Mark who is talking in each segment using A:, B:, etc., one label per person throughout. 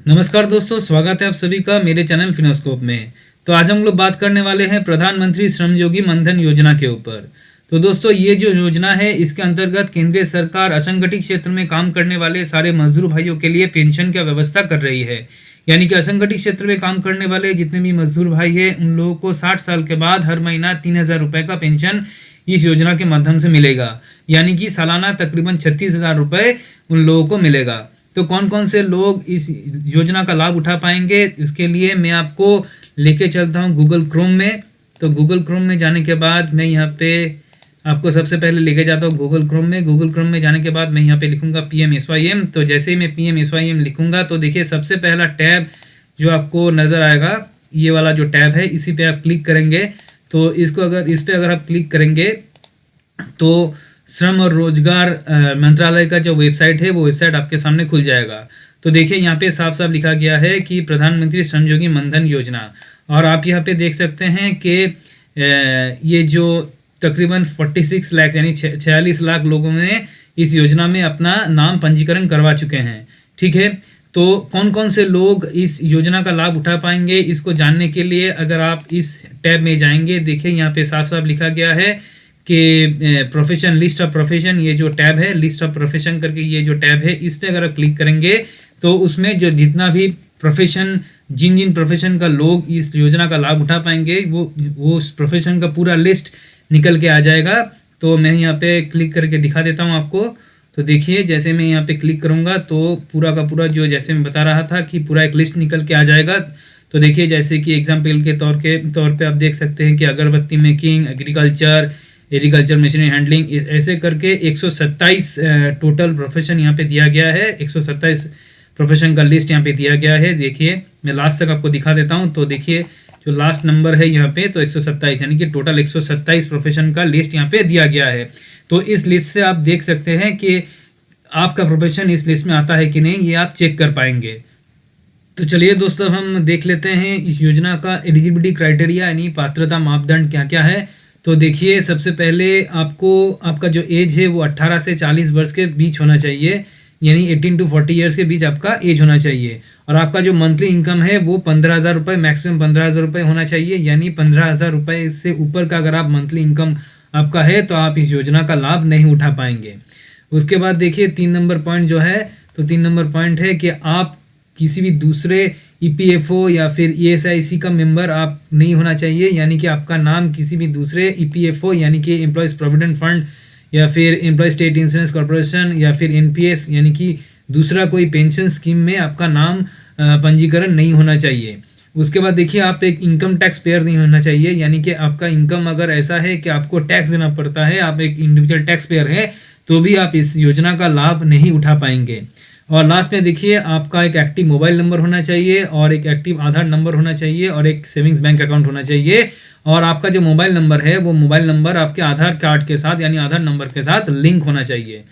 A: नमस्कार दोस्तों, स्वागत है आप सभी का मेरे चैनल फिनोस्कोप में। तो आज हम लोग बात करने वाले हैं प्रधानमंत्री श्रमयोगी मनधन योजना के ऊपर। तो दोस्तों, ये जो योजना है इसके अंतर्गत केंद्रीय सरकार असंगठित क्षेत्र में काम करने वाले सारे मजदूर भाइयों के लिए पेंशन की व्यवस्था कर रही है। यानी कि असंगठित क्षेत्र में काम करने वाले जितने भी मजदूर भाई हैं उन लोगों को 60 साल के बाद हर महीना 3,000 रुपये का पेंशन इस योजना के माध्यम से मिलेगा। यानी कि सालाना तकरीबन 36,000 रुपये उन लोगों को मिलेगा। तो कौन कौन से लोग इस योजना का लाभ उठा पाएंगे, इसके लिए मैं आपको लेके चलता हूँ गूगल क्रोम में। तो गूगल क्रोम में जाने के बाद मैं यहाँ पे आपको सबसे पहले लेके जाता हूँ गूगल क्रोम में। गूगल क्रोम में जाने के बाद मैं यहाँ पे लिखूंगा PMSYM। तो जैसे ही मैं PMSYM लिखूंगा तो देखिए सबसे पहला टैब जो आपको नज़र आएगा, ये वाला जो टैब है, इसी पे आप क्लिक करेंगे। तो इस पे अगर आप क्लिक करेंगे तो श्रम और रोजगार मंत्रालय का जो वेबसाइट है वो वेबसाइट आपके सामने खुल जाएगा। तो देखिए यहाँ पे साफ साफ लिखा गया है कि प्रधानमंत्री श्रमयोगी मनधन योजना, और आप यहाँ पे देख सकते हैं कि ये जो तकरीबन 46 लाख यानी 46 लाख लोगों ने इस योजना में अपना नाम पंजीकरण करवा चुके हैं। ठीक है, तो कौन कौन से लोग इस योजना का लाभ उठा पाएंगे, इसको जानने के लिए अगर आप इस टैब में जाएंगे, देखिए यहाँ पे साफ साफ लिखा गया है कि प्रोफेशन, लिस्ट ऑफ प्रोफेशन, ये जो टैब है लिस्ट ऑफ प्रोफेशन करके ये जो टैब है, इस पे अगर आप क्लिक करेंगे तो उसमें जो जितना भी प्रोफेशन, जिन जिन प्रोफेशन का लोग इस योजना का लाभ उठा पाएंगे वो उस प्रोफेशन का पूरा लिस्ट निकल के आ जाएगा। तो मैं यहाँ पे क्लिक करके दिखा देता हूँ आपको। तो देखिए जैसे मैं यहाँ पे क्लिक करूँगा तो पूरा का पूरा जो जैसे मैं बता रहा था कि पूरा एक लिस्ट निकल के आ जाएगा। तो देखिए जैसे कि एग्जाम्पल के तौर पे आप देख सकते हैं कि अगरबत्ती मेकिंग, एग्रीकल्चर मशीनरी हैंडलिंग, ऐसे करके 127 टोटल प्रोफेशन यहाँ पे दिया गया है। 127 प्रोफेशन का लिस्ट यहाँ पे दिया गया है। देखिए मैं लास्ट तक आपको दिखा देता हूँ। तो देखिए जो लास्ट नंबर है यहाँ पे तो 127, यानी कि टोटल 127 प्रोफेशन का लिस्ट यहाँ पे दिया गया है। तो इस लिस्ट से आप देख सकते हैं कि आपका प्रोफेशन इस लिस्ट में आता है कि नहीं, ये आप चेक कर पाएंगे। तो चलिए दोस्तों, हम देख लेते हैं इस योजना का एलिजिबिलिटी क्राइटेरिया यानी पात्रता मापदंड क्या क्या है। तो देखिए सबसे पहले आपको आपका जो एज है वो 18 से 40 वर्ष के बीच होना चाहिए, यानी 18 to 40 ईयर्स के बीच आपका एज होना चाहिए। और आपका जो मंथली इनकम है वो 15,000 रुपये, मैक्सिमम 15,000 रुपये होना चाहिए। यानी 15,000 रुपये से ऊपर का अगर आप मंथली इनकम आपका है तो आप इस योजना का लाभ नहीं उठा पाएंगे। उसके बाद देखिए 3 नंबर पॉइंट जो है, तो 3 नंबर पॉइंट है कि आप किसी भी दूसरे EPFO या फिर ESIC का मेंबर आप नहीं होना चाहिए। यानी कि आपका नाम किसी भी दूसरे EPFO यानी कि एम्प्लॉयज़ प्रोविडेंट फंड या फिर एम्प्लॉय स्टेट इंश्योरेंस कॉर्पोरेशन या फिर NPS यानी कि दूसरा कोई पेंशन स्कीम में आपका नाम पंजीकरण नहीं होना चाहिए। उसके बाद देखिए आप एक इनकम टैक्स पेयर नहीं होना चाहिए। यानी कि आपका इनकम अगर ऐसा है कि आपको टैक्स देना पड़ता है, आप एक इंडिविजुअल टैक्स पेयर है, तो भी आप इस योजना का लाभ नहीं उठा पाएंगे। और लास्ट में देखिए आपका एक एक्टिव मोबाइल नंबर होना चाहिए और एक एक्टिव आधार नंबर होना चाहिए और एक सेविंग्स बैंक अकाउंट होना चाहिए। और आपका जो मोबाइल नंबर है वो मोबाइल नंबर आपके आधार कार्ड के साथ यानी आधार नंबर के साथ लिंक होना चाहिए।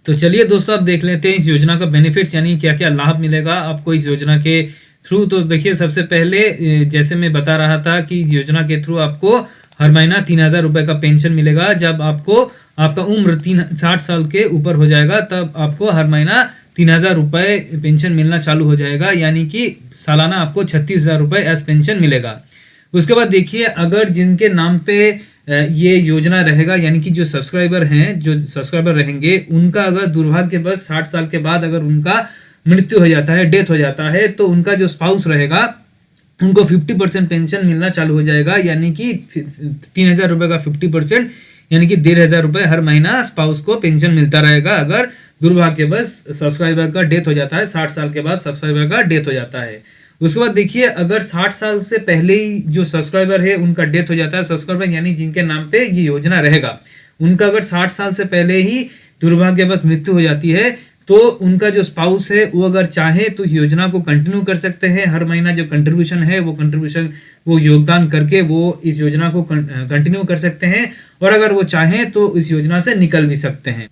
A: तो चलिए दोस्तों, आप देख लेते हैं इस योजना का बेनिफिट्स यानी क्या क्या लाभ मिलेगा आपको इस योजना के थ्रू। तो देखिए सबसे पहले जैसे मैं बता रहा था कि इस योजना के थ्रू आपको हर महीना 3,000 रुपये का पेंशन मिलेगा। जब आपका उम्र 60 साल के ऊपर हो जाएगा तब आपको हर महीना 3,000 रुपये पेंशन मिलना चालू हो जाएगा। यानी कि सालाना आपको 36,000 रुपये एज पेंशन मिलेगा। उसके बाद देखिए अगर जिनके नाम पे ये योजना रहेगा, यानी कि जो सब्सक्राइबर रहेंगे, उनका अगर दुर्भाग्यवश 60 साल के बाद अगर उनका मृत्यु हो जाता है, डेथ हो जाता है, तो उनका जो स्पाउस रहेगा उनको 50% पेंशन मिलना चालू हो जाएगा। यानी कि 3,000 रुपये का 50% यानी कि 1,500 रुपये हर महीना स्पाउस को पेंशन मिलता रहेगा अगर दुर्भाग्यवश सब्सक्राइबर का डेथ हो जाता है। 60 साल के बाद सब्सक्राइबर का डेथ हो जाता है। उसके बाद देखिए अगर 60 साल से पहले ही जो सब्सक्राइबर है उनका डेथ हो जाता है, सब्सक्राइबर यानी जिनके नाम पे ये योजना रहेगा, उनका अगर 60 साल से पहले ही दुर्भाग्यवश मृत्यु हो जाती है तो उनका जो स्पाउस है वो अगर चाहे तो योजना को कंटिन्यू कर सकते हैं। हर महीना जो कंट्रीब्यूशन है वो योगदान करके वो इस योजना को कंटिन्यू कर सकते हैं, और अगर वो चाहें तो इस योजना से निकल भी सकते हैं।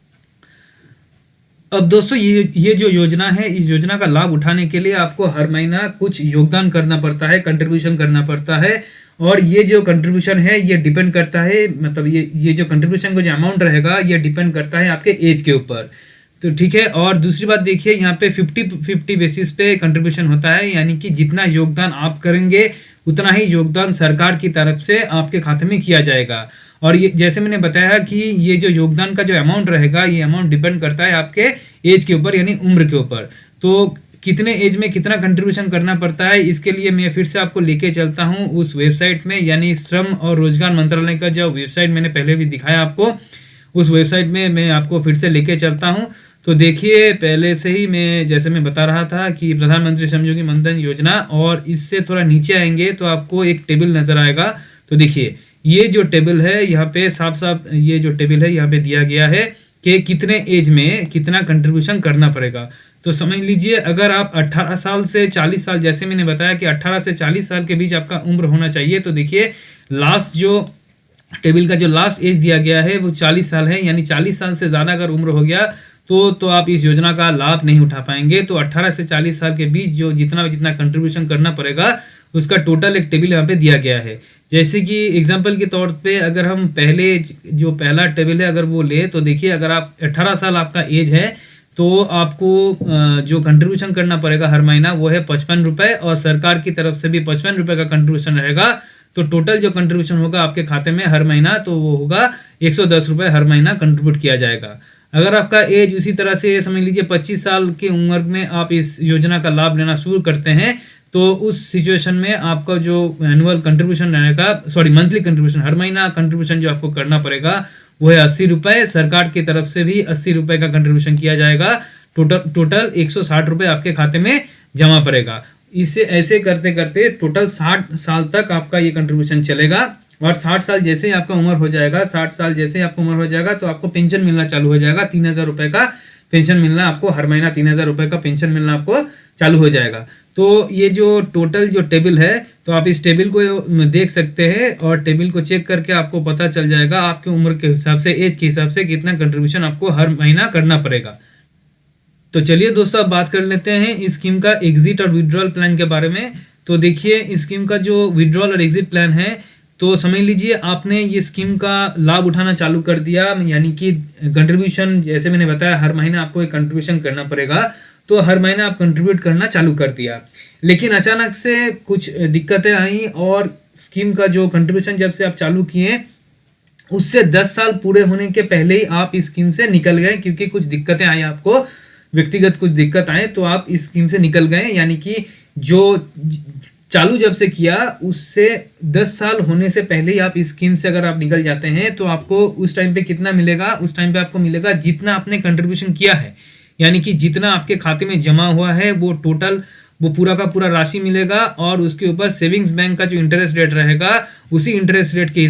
A: अब दोस्तों ये जो योजना है, इस योजना का लाभ उठाने के लिए आपको हर महीना कुछ योगदान करना पड़ता है, कंट्रीब्यूशन करना पड़ता है। और ये जो कंट्रीब्यूशन है ये डिपेंड करता है, मतलब ये जो कंट्रीब्यूशन का जो अमाउंट रहेगा ये डिपेंड करता है आपके एज के ऊपर। तो ठीक है। और दूसरी बात देखिए, यहाँ पे 50-50 बेसिस पे कंट्रीब्यूशन होता है, यानी कि जितना योगदान आप करेंगे उतना ही योगदान सरकार की तरफ से आपके खाते में किया जाएगा। और ये जैसे मैंने बताया कि ये जो योगदान का जो अमाउंट रहेगा, ये अमाउंट डिपेंड करता है आपके एज के ऊपर, यानी उम्र के ऊपर। तो कितने एज में कितना कंट्रीब्यूशन करना पड़ता है, इसके लिए मैं फिर से आपको लेके चलता हूँ उस वेबसाइट में, यानी श्रम और रोजगार मंत्रालय का जो वेबसाइट मैंने पहले भी दिखाया आपको, उस वेबसाइट में मैं आपको फिर से लेके चलता हूँ। तो देखिए, पहले से ही मैं जैसे मैं बता रहा था कि प्रधानमंत्री श्रमयोगी मनधन योजना, और इससे थोड़ा नीचे आएंगे तो आपको एक टेबल नजर आएगा। तो देखिए, ये जो टेबल है यहाँ पे साफ साफ ये जो टेबल है यहाँ पे दिया गया है कि कितने एज में कितना कंट्रीब्यूशन करना पड़ेगा। तो समझ लीजिए, अगर आप 18 साल से 40 साल, जैसे मैंने बताया कि 18 से 40 साल के बीच आपका उम्र होना चाहिए, तो देखिए लास्ट जो टेबल का जो लास्ट एज दिया गया है वो 40 साल है, यानी 40 साल से ज़्यादा अगर उम्र हो गया तो आप इस योजना का लाभ नहीं उठा पाएंगे। तो 18 से 40 साल के बीच जो जितना कंट्रीब्यूशन करना पड़ेगा उसका टोटल एक टेबल यहाँ पे दिया गया है। जैसे कि एग्जांपल के तौर पे अगर हम पहला टेबल है अगर वो ले, तो देखिए अगर आप 18 साल आपका एज है तो आपको जो कंट्रीब्यूशन करना पड़ेगा हर महीना वो है 55 रुपये, और सरकार की तरफ से भी 55 रुपये का कंट्रीब्यूशन रहेगा। तो टोटल जो कंट्रीब्यूशन होगा आपके खाते में हर महीना, तो वो होगा 110 रुपये हर महीना कंट्रीब्यूट किया जाएगा। अगर आपका एज उसी तरह से समझ लीजिए 25 साल की उम्र में आप इस योजना का लाभ लेना शुरू करते हैं, तो उस सिचुएशन में आपका जो एनुअल कंट्रीब्यूशन रहेगा, मंथली कंट्रीब्यूशन, हर महीना कंट्रीब्यूशन जो आपको करना पड़ेगा वो है 80 रुपये। सरकार की तरफ से भी 80 रुपये का कंट्रीब्यूशन किया जाएगा। टोटल 160 रुपये आपके खाते में जमा पड़ेगा। इसे ऐसे करते करते टोटल 60 साल तक आपका ये कंट्रीब्यूशन चलेगा। और 60 साल जैसे ही आपका उम्र हो जाएगा, 60 साल जैसे ही आपका उम्र हो जाएगा तो आपको पेंशन मिलना चालू हो जाएगा। 3000 रुपये का पेंशन मिलना आपको हर महीना, 3000 रुपये का पेंशन मिलना आपको चालू हो जाएगा। तो ये जो टोटल जो टेबल है, तो आप इस टेबल को देख सकते हैं, और टेबल को चेक करके आपको पता चल जाएगा आपके उम्र के हिसाब से, एज के हिसाब से कितना कंट्रीब्यूशन आपको हर महीना करना पड़ेगा। तो चलिए दोस्तों, अब बात कर लेते हैं इस स्कीम का एग्जिट और विड्रॉल प्लान के बारे में। तो देखिए, इस स्कीम का जो विड्रॉल और एग्जिट प्लान है, तो समझ लीजिए आपने ये स्कीम का लाभ उठाना चालू कर दिया, यानी कि कंट्रीब्यूशन, जैसे मैंने बताया हर महीना आपको एक कंट्रीब्यूशन करना पड़ेगा, तो हर महीना आप कंट्रीब्यूट करना चालू कर दिया। लेकिन अचानक से कुछ दिक्कतें आई, और स्कीम का जो कंट्रीब्यूशन जब से आप चालू किए उससे 10 साल पूरे होने के पहले ही आप इस स्कीम से निकल गए, क्योंकि कुछ दिक्कतें आई, आपको व्यक्तिगत कुछ दिक्कत आए तो आप इस स्कीम से निकल गए। यानी कि जो चालू जब से किया उससे 10 साल होने से पहले ही आप इस स्कीम से अगर आप निकल जाते हैं, तो आपको उस टाइम पे कितना मिलेगा, उस टाइम पे आपको मिलेगा जितना आपने कंट्रीब्यूशन किया है, यानी कि जितना आपके खाते में जमा हुआ है वो टोटल, वो पूरा का पूरा राशि मिलेगा। और उसके ऊपर सेविंग्स बैंक का जो इंटरेस्ट रेट रहेगा, उसी इंटरेस्ट रेट के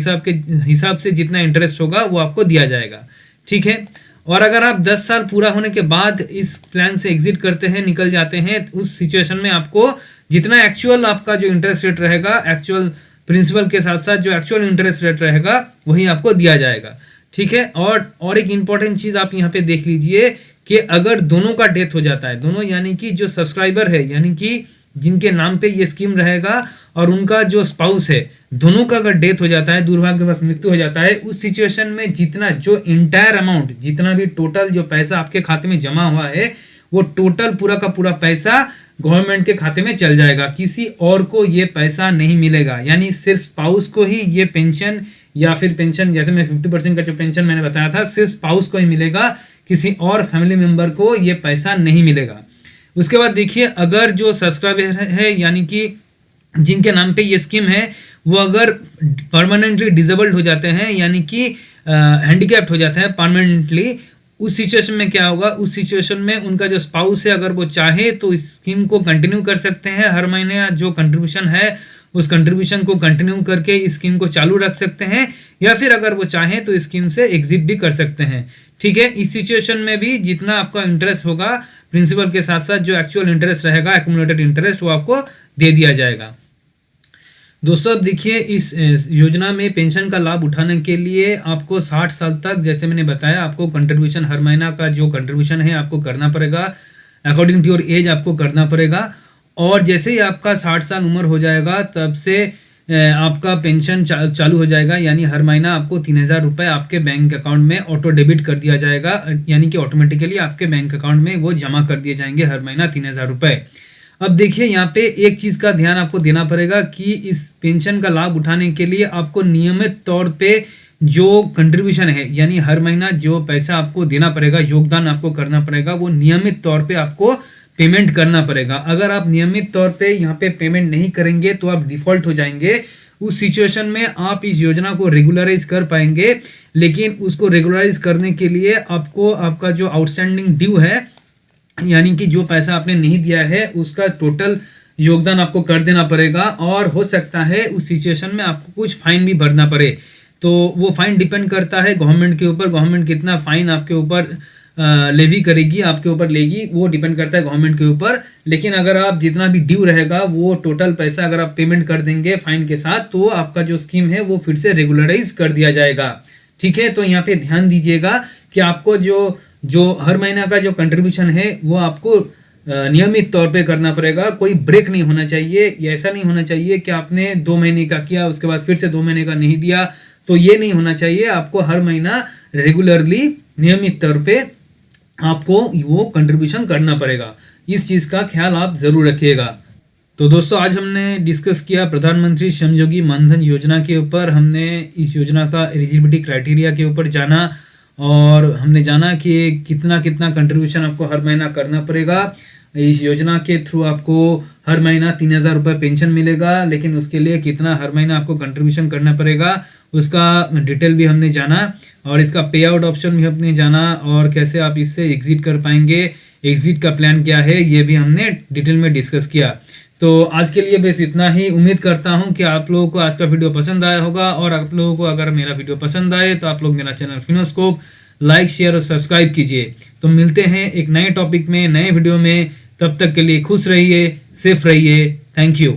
A: हिसाब से जितना इंटरेस्ट होगा वो आपको दिया जाएगा। ठीक है। और अगर आप 10 साल पूरा होने के बाद इस प्लान से एग्जिट करते हैं, निकल जाते हैं, उस सिचुएशन में आपको जितना एक्चुअल आपका जो इंटरेस्ट रेट रहेगा, एक्चुअल प्रिंसिपल के साथ साथ जो एक्चुअल इंटरेस्ट रेट रहेगा वही आपको दिया जाएगा। ठीक है। और एक इंपॉर्टेंट चीज आप यहाँ पे देख लीजिए कि अगर दोनों का डेथ हो जाता है, दोनों यानी कि जो सब्सक्राइबर है, यानी कि जिनके नाम पे ये स्कीम रहेगा और उनका जो स्पाउस है, दोनों का अगर डेथ हो जाता है, दुर्भाग्यवश मृत्यु हो जाता है, उस सिचुएशन में जितना जो इंटायर अमाउंट, जितना भी टोटल जो पैसा आपके खाते में जमा हुआ है, वो टोटल पूरा का पूरा पैसा गवर्नमेंट के खाते में चल जाएगा। किसी और को ये पैसा नहीं मिलेगा, यानी सिर्फ स्पाउस को ही ये पेंशन, या फिर पेंशन जैसे मैं 50% का जो पेंशन मैंने बताया था, सिर्फ स्पाउस को ही मिलेगा, किसी और फैमिली मेंबर को ये पैसा नहीं मिलेगा। उसके बाद देखिए, अगर जो सब्सक्राइबर है, यानी कि जिनके नाम पे ये स्कीम है, वो अगर परमानेंटली डिसेबल्ड हो जाते हैं, यानी कि हैंडीकैप्ड हो जाते हैं परमानेंटली, उस सिचुएशन में क्या होगा, उस सिचुएशन में उनका जो स्पाउस है, अगर वो चाहे तो इस स्कीम को कंटिन्यू कर सकते हैं, हर महीने जो कंट्रीब्यूशन है उस कंट्रीब्यूशन को कंटिन्यू करके इस स्कीम को चालू रख सकते हैं, या फिर अगर वो चाहें तो इस स्कीम से एग्जिट भी कर सकते हैं। ठीक है। इस सिचुएशन में भी जितना आपका इंटरेस्ट होगा प्रिंसिपल के साथ साथ जो एक्चुअल इंटरेस्ट रहेगा, एक्यूमुलेटेड इंटरेस्ट, वो आपको दे दिया जाएगा। दोस्तों, अब देखिए, इस योजना में पेंशन का लाभ उठाने के लिए आपको 60 साल तक, जैसे मैंने बताया, आपको कंट्रीब्यूशन हर महीना का जो कंट्रीब्यूशन है आपको करना पड़ेगा, अकॉर्डिंग टू योर एज आपको करना पड़ेगा। और जैसे ही आपका 60 साल उम्र हो जाएगा, तब से आपका पेंशन चालू हो जाएगा, यानी हर महीना आपको 3,000 रुपये आपके बैंक अकाउंट में ऑटो डेबिट कर दिया जाएगा, यानी कि ऑटोमेटिकली आपके बैंक अकाउंट में वो जमा कर दिए जाएंगे हर महीना 3,000 रुपये। अब देखिए यहाँ पे एक चीज़ का ध्यान आपको देना पड़ेगा कि इस पेंशन का लाभ उठाने के लिए आपको नियमित तौर पे जो कंट्रीब्यूशन है, यानी हर महीना जो पैसा आपको देना पड़ेगा, योगदान आपको करना पड़ेगा, वो नियमित तौर पे आपको पेमेंट करना पड़ेगा। अगर आप नियमित तौर पे यहाँ पे पेमेंट नहीं करेंगे तो आप डिफॉल्ट हो जाएंगे। उस सिचुएशन में आप इस योजना को रेगुलराइज कर पाएंगे, लेकिन उसको रेगुलराइज करने के लिए आपको आपका जो आउटस्टैंडिंग ड्यू है, यानी कि जो पैसा आपने नहीं दिया है, उसका टोटल योगदान आपको कर देना पड़ेगा। और हो सकता है उस सिचुएशन में आपको कुछ फाइन भी भरना पड़े। तो वो फाइन डिपेंड करता है गवर्नमेंट के ऊपर, गवर्नमेंट कितना फाइन आपके ऊपर लेवी करेगी, आपके ऊपर लेगी, वो डिपेंड करता है गवर्नमेंट के ऊपर। लेकिन अगर आप जितना भी ड्यू रहेगा वो टोटल पैसा अगर आप पेमेंट कर देंगे फाइन के साथ, तो आपका जो स्कीम है वो फिर से रेगुलराइज कर दिया जाएगा। ठीक है, तो यहाँ पे ध्यान दीजिएगा कि आपको जो हर महीना का जो कंट्रीब्यूशन है वो आपको नियमित तौर पे करना पड़ेगा। कोई ब्रेक नहीं होना चाहिए। ये ऐसा नहीं होना चाहिए कि आपने 2 महीने का किया उसके बाद फिर से 2 महीने का नहीं दिया, तो ये नहीं होना चाहिए। आपको हर महीना रेगुलरली नियमित तौर पे आपको वो कंट्रीब्यूशन करना पड़ेगा। इस चीज़ का ख्याल आप ज़रूर रखिएगा। तो दोस्तों आज हमने डिस्कस किया प्रधानमंत्री श्रमयोगी मानधन योजना के ऊपर। हमने इस योजना का एलिजिबिलिटी क्राइटेरिया के ऊपर जाना और हमने जाना कि कितना कितना कंट्रीब्यूशन आपको हर महीना करना पड़ेगा। इस योजना के थ्रू आपको हर महीना 3,000 रुपये पेंशन मिलेगा, लेकिन उसके लिए कितना हर महीना आपको कंट्रीब्यूशन करना पड़ेगा उसका डिटेल भी हमने जाना, और इसका पे आउट ऑप्शन भी हमने जाना, और कैसे आप इससे एग्जिट कर पाएंगे, एग्जिट का प्लान क्या है, ये भी हमने डिटेल में डिस्कस किया। तो आज के लिए बस इतना ही। उम्मीद करता हूँ कि आप लोगों को आज का वीडियो पसंद आया होगा, और आप लोगों को अगर मेरा वीडियो पसंद आए तो आप लोग मेरा चैनल फिनोस्कोप लाइक शेयर और सब्सक्राइब कीजिए। तो मिलते हैं एक नए टॉपिक में, नए वीडियो में। तब तक के लिए खुश रहिए, सेफ रहिए। Thank you.